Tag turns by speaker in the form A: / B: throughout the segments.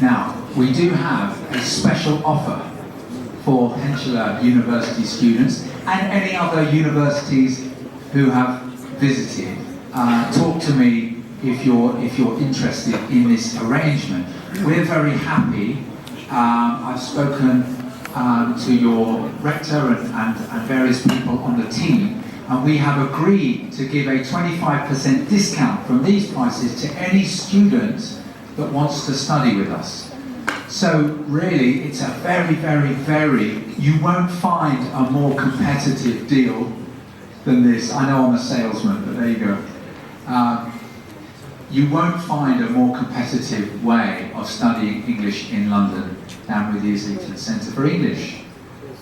A: Now, we do have a special offer for Peninsular University students and any other universities who have visited. Talk to me if you're interested in this arrangement. We're very happy. I've spoken to your rector and various people on the team, and we have agreed to give a 25% discount from these prices to any student that wants to study with us. So really, it's a very, you won't find a more competitive deal than this. I know I'm a salesman, but there you go. You won't find a more competitive way of studying English in London than with the Islington Center for English.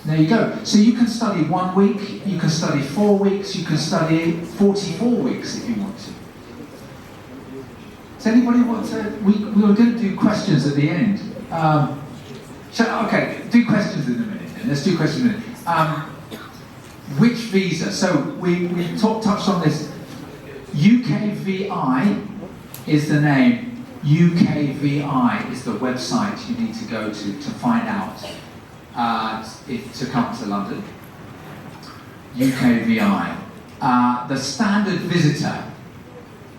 A: There you go. So you can study 1 week, you can study 4 weeks, you can study 44 weeks if you want to. Does anybody want to? We were going to do questions at the end. Okay, do questions in a minute. Then. Let's do questions in a minute. Which visa? So we touched on this. UKVI is the name. UKVI is the website you need to go to find out to come to London. UKVI. The standard visitor.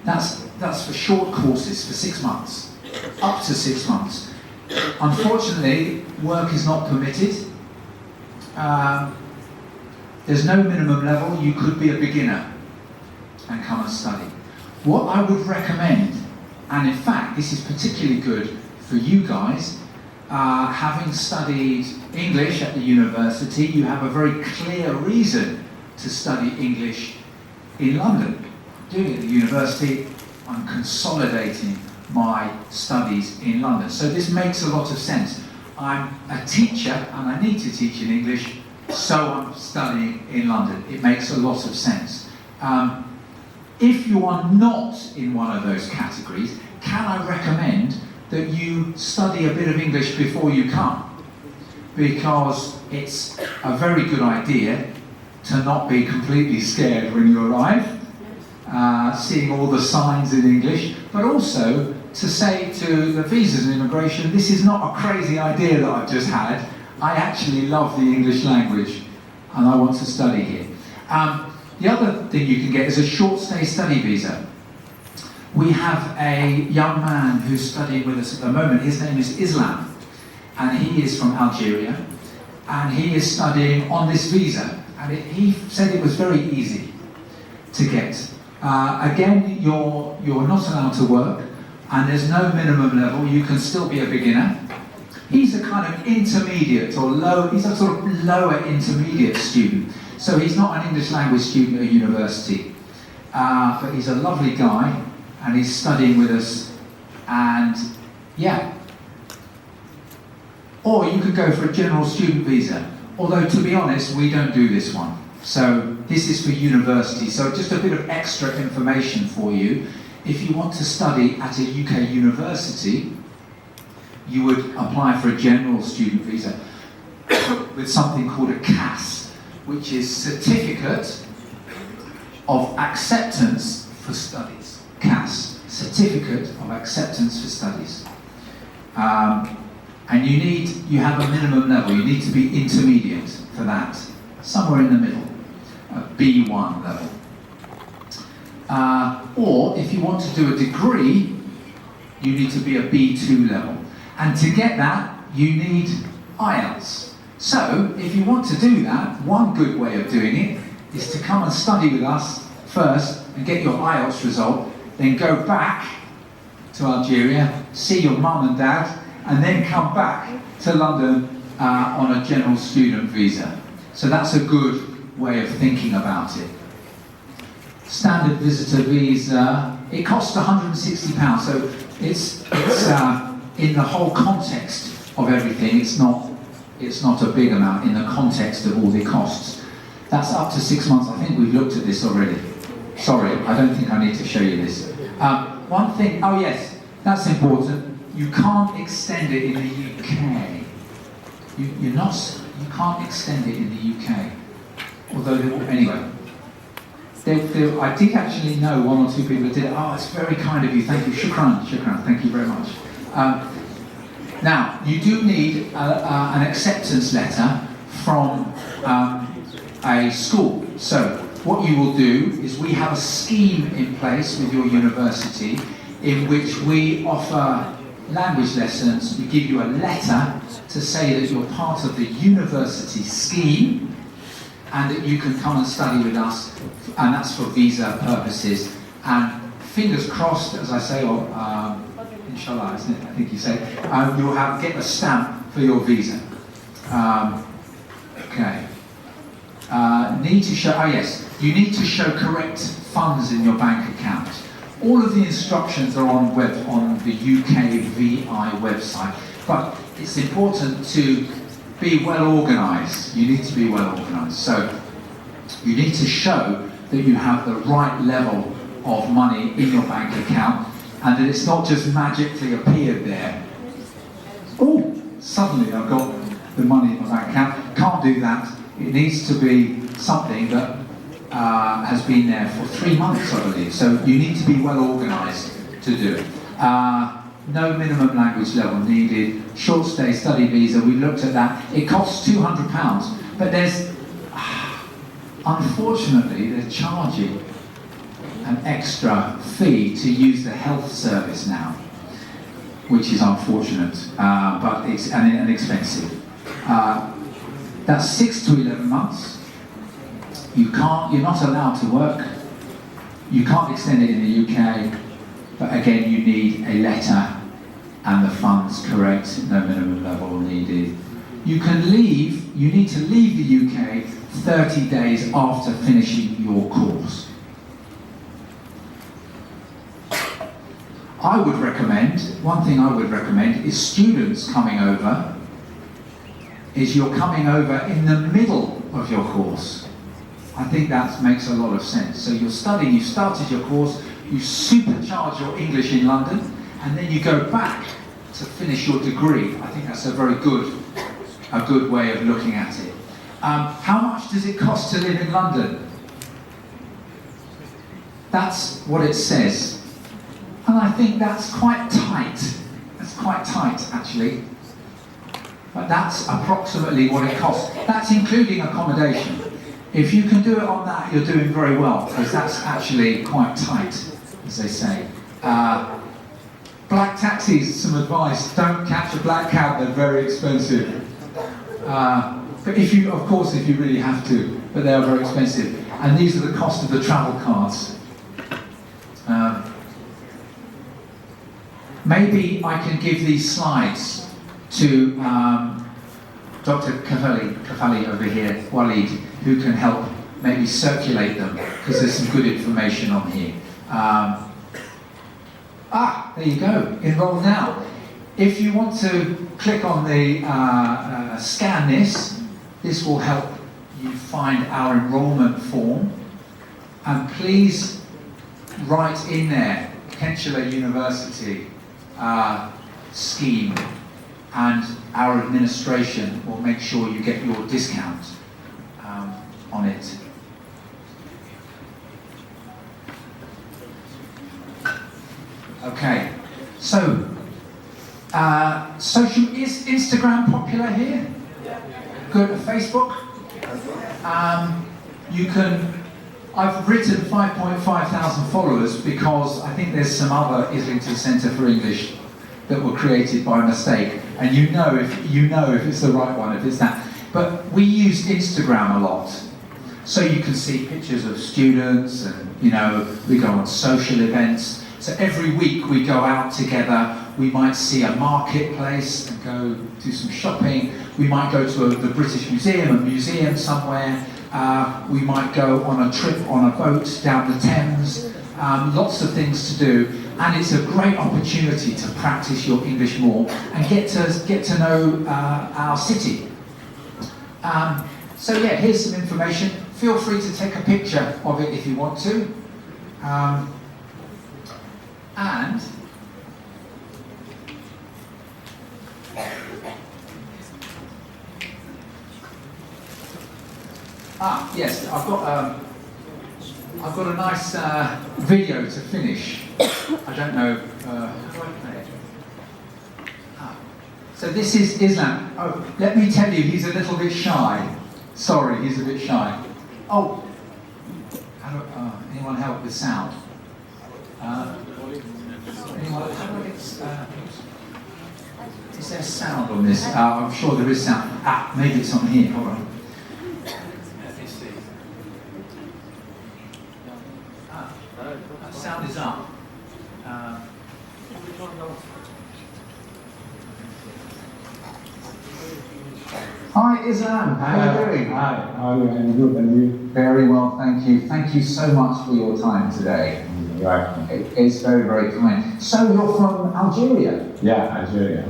A: That's for short courses for 6 months, up to 6 months. Unfortunately, work is not permitted. There's no minimum level. You could be a beginner and come and study. What I would recommend, and in fact this is particularly good for you guys, having studied English at the university, you have a very clear reason to study English in London. Doing it at the university, I'm consolidating my studies in London. So this makes a lot of sense. I'm a teacher and I need to teach in English, so I'm studying in London. It makes a lot of sense. If you are not in one of those categories, can I recommend that you study a bit of English before you come? Because it's a very good idea to not be completely scared when you arrive, seeing all the signs in English, but also to say to the visas and immigration, this is not a crazy idea that I've just had. I actually love the English language and I want to study here. The other thing you can get is a short stay study visa. We have a young man who's studying with us at the moment. His name is Islam, and he is from Algeria, and he is studying on this visa. And he said it was very easy to get. Again, you're not allowed to work, and there's no minimum level. You can still be a beginner. He's a kind of intermediate or low. He's a sort of lower intermediate student. So he's not an English language student at university, but he's a lovely guy, and he's studying with us. And yeah. Or you could go for a general student visa. Although, to be honest, we don't do this one. So this is for university. So just a bit of extra information for you. If you want to study at a UK university, you would apply for a general student visa with something called a CAS, which is Certificate of Acceptance for Studies. CAS, Certificate of Acceptance for Studies. And you have a minimum level. You need to be intermediate for that, somewhere in the middle, a B1 level. Or if you want to do a degree, you need to be a B2 level. And to get that, you need IELTS. So, if you want to do that, one good way of doing it is to come and study with us first and get your IELTS result, then go back to Algeria, see your mum and dad, and then come back to London on a general student visa. So that's a good way of thinking about it. Standard visitor visa, it costs £160, so it's in the whole context of everything, it's not a big amount in the context of all the costs. That's up to 6 months. I think we've looked at this already. Sorry, I don't think I need to show you this. One thing, oh yes, that's important. You can't extend it in the UK. You can't extend it in the UK. Although, anyway. I did actually know one or two people that did it. Oh, it's very kind of you. Thank you. Shukran. Thank you very much. Now, you do need an acceptance letter from a school. So, what you will do is we have a scheme in place with your university in which we offer language lessons. We give you a letter to say that you're part of the university scheme and that you can come and study with us, and that's for visa purposes. And fingers crossed, as I say, or inshallah, isn't it? I think you say, you'll get a stamp for your visa. Okay. Need to show, yes, you need to show correct funds in your bank account. All of the instructions are on the UKVI website, but it's important to be well organised. You need to be well organised. So you need to show that you have the right level of money in your bank account and that it's not just magically appeared there. Oh, suddenly I've got the money in my bank account. Can't do that. It needs to be something that has been there for 3 months, I believe. So you need to be well organised to do it. No minimum language level needed. Short stay study visa, we looked at that. It costs £200, but there's, unfortunately, they're charging an extra fee to use the health service now, which is unfortunate, but it's and expensive. That's 6 to 11 months. You're not allowed to work. You can't extend it in the UK, but again, you need a letter and the funds correct, no minimum level needed. You need to leave the UK 30 days after finishing your course. One thing I would recommend is students coming over, is you're coming over in the middle of your course. I think that makes a lot of sense. So you're studying, you've started your course, you supercharge your English in London, and then you go back to finish your degree. I think that's a very good way of looking at it. How much does it cost to live in London? That's what it says. And I think that's quite tight. That's quite tight, actually. But that's approximately what it costs. That's including accommodation. If you can do it on that, you're doing very well, because that's actually quite tight, as they say. Black taxis, some advice: don't catch a black cab, they're very expensive. But if you really have to, but they are very expensive. And these are the cost of the travel cards. Maybe I can give these slides to Dr. Kafali over here, Walid, who can help maybe circulate them, because there's some good information on here. There you go, enroll now. If you want to click on the scan this will help you find our enrolment form. And please write in there, Peninsula University scheme, and our administration will make sure you get your discount on it. Okay, so is Instagram popular here? Good. Facebook? I've written 5.5 thousand followers because I think there's some other Islington Center for English that were created by mistake, and you know if it's the right one, if it's that. But we use Instagram a lot, so you can see pictures of students, and we go on social events. So every week we go out together. We might see a marketplace and go do some shopping. We might go to the British Museum, a museum somewhere. We might go on a trip on a boat down the Thames. Lots of things to do, and it's a great opportunity to practice your English more and get to know our city. So yeah, here's some information. Feel free to take a picture of it if you want to. Yes, I've got a nice video to finish. I don't know. How do I play it? So this is Islam. Oh, let me tell you, he's a little bit shy. Sorry, he's a bit shy. Oh, anyone help with sound? Anyone? Is there sound on this? I'm sure there is sound. Maybe it's on here. Hold on. Let me see. Sound is up. Hi Islam, how are you doing?
B: Hi, how are you? I'm good, and you?
A: Very well, thank you. Thank you so much for your time today.
B: Right.
A: It's very, very kind. So you're from Algeria?
B: Yeah, Algeria.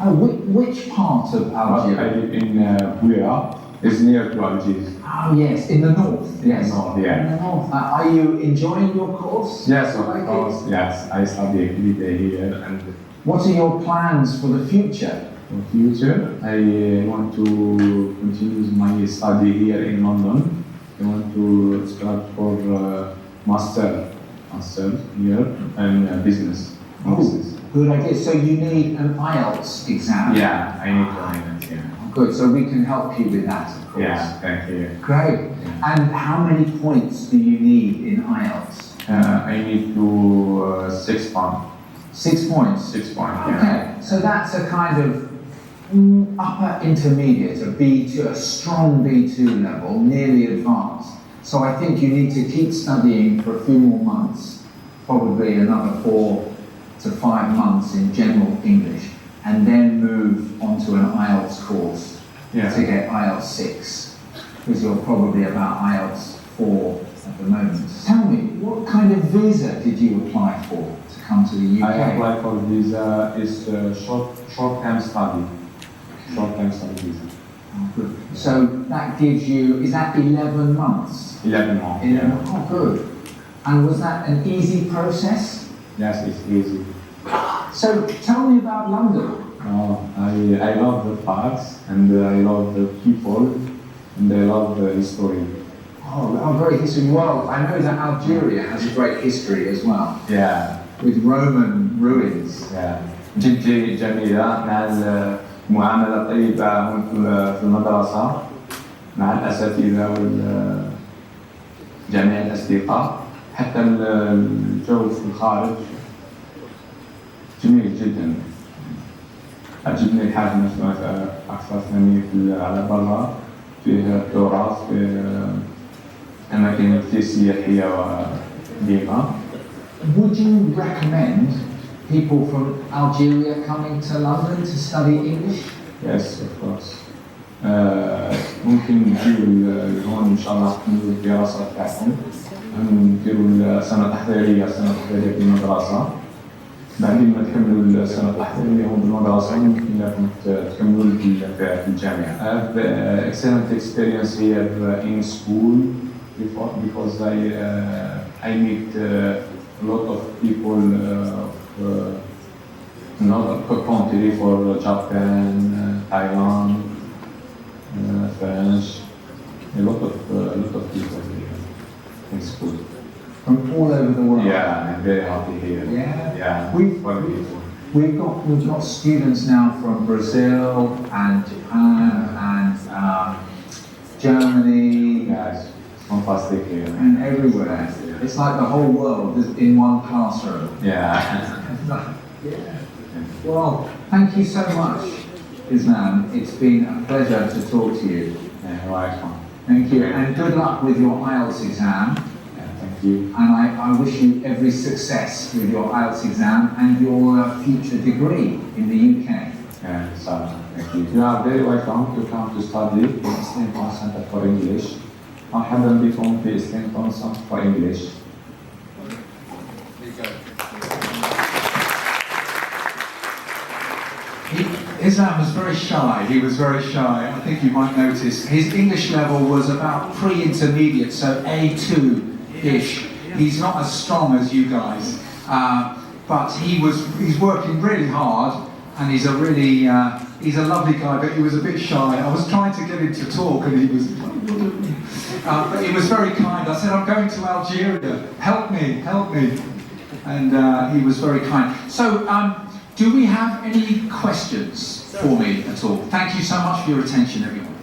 A: Which part of Algeria?
B: I live in Bouira. It's near to Algiers.
A: Oh yes, in the north. Yes.
B: North, yeah.
A: In the north. Are you enjoying your course?
B: Yes, of course. Yes, I study every day here, and
A: what are your plans for the future?
B: for future, I want to continue my study here in London. I want to start for master here in business.
A: Good idea. So you need an IELTS exam?
B: Yeah, I need to IELTS, yeah.
A: Good, so we can help you with that, of course.
B: Yeah, thank you.
A: Great.
B: Yeah.
A: And how many points do you need in IELTS?
B: I need to 6 points.
A: 6 points?
B: 6 points, yeah.
A: Okay, so that's a kind of upper intermediate, a B2, a strong B2 level, nearly advanced. So I think you need to keep studying for a few more months, probably another 4 to 5 months in general English, and then move onto an IELTS course to get IELTS 6, because you're probably about IELTS 4 at the moment. Tell me, what kind of visa did you apply for to come to the UK?
B: I applied for visa is short-term study. Short-term study visa.
A: Oh, good. So that gives you, is that 11 months?
B: 11 months.
A: 11. Oh, good. And was that an easy process?
B: Yes, it's easy.
A: So tell me about London.
B: I love the parks, and I love the people, and I love the history.
A: Oh, very history. Well, I know that Algeria has a great history as well.
B: Yeah.
A: With Roman ruins.
B: Yeah. جدا جميلة مع المعاملة طيبة هون في المدرسة مع الأساتذة وجميع الأصدقاء، حتى الجو في الخارج جميل جدا. عجبني الحاجة أكثر مني على برا، فيه التراث، فيه أماكن كثير سياحية وقديمة.
A: Would you recommend people from Algeria coming to London to study English?
B: Yes, of course. ممكن نجيو هون إن شاء الله تكملوا الدراسة تاعكم، نديروا السنة التحضيرية في المدرسة. بعدين ما تكملوا السنة التحضيرية هون بالمدرسة ممكن لكم تكملوا في الجامعة. I have excellent experience here in school because I meet a lot of people another country for Japan, Taiwan, French, a lot of people here in school.
A: From all over the world?
B: Yeah, I'm very happy here.
A: Yeah? We've got students now from Brazil and Japan and Germany.
B: Yeah, it's fantastic here.
A: And everywhere. It's like the whole world is in one classroom.
B: Yeah.
A: Well, thank you so much, Islam. It's been a pleasure to talk to you.
B: Yeah, welcome.
A: Thank you, and good luck with your IELTS exam.
B: Thank you.
A: And I wish you every success with your IELTS exam and your future degree in the UK.
B: So, thank you. You are very welcome to come to study in Islington Center for English. مرحبا بكم في Islington Center for English.
A: Islam was very shy. He was very shy. I think you might notice his English level was about pre-intermediate, so A2-ish. He's not as strong as you guys, but he's working really hard, and he's a lovely guy. But he was a bit shy. I was trying to get him to talk, and he was. But he was very kind. I said, "I'm going to Algeria. Help me." And he was very kind. So. Do we have any questions? for me at all. Thank you so much for your attention, everyone.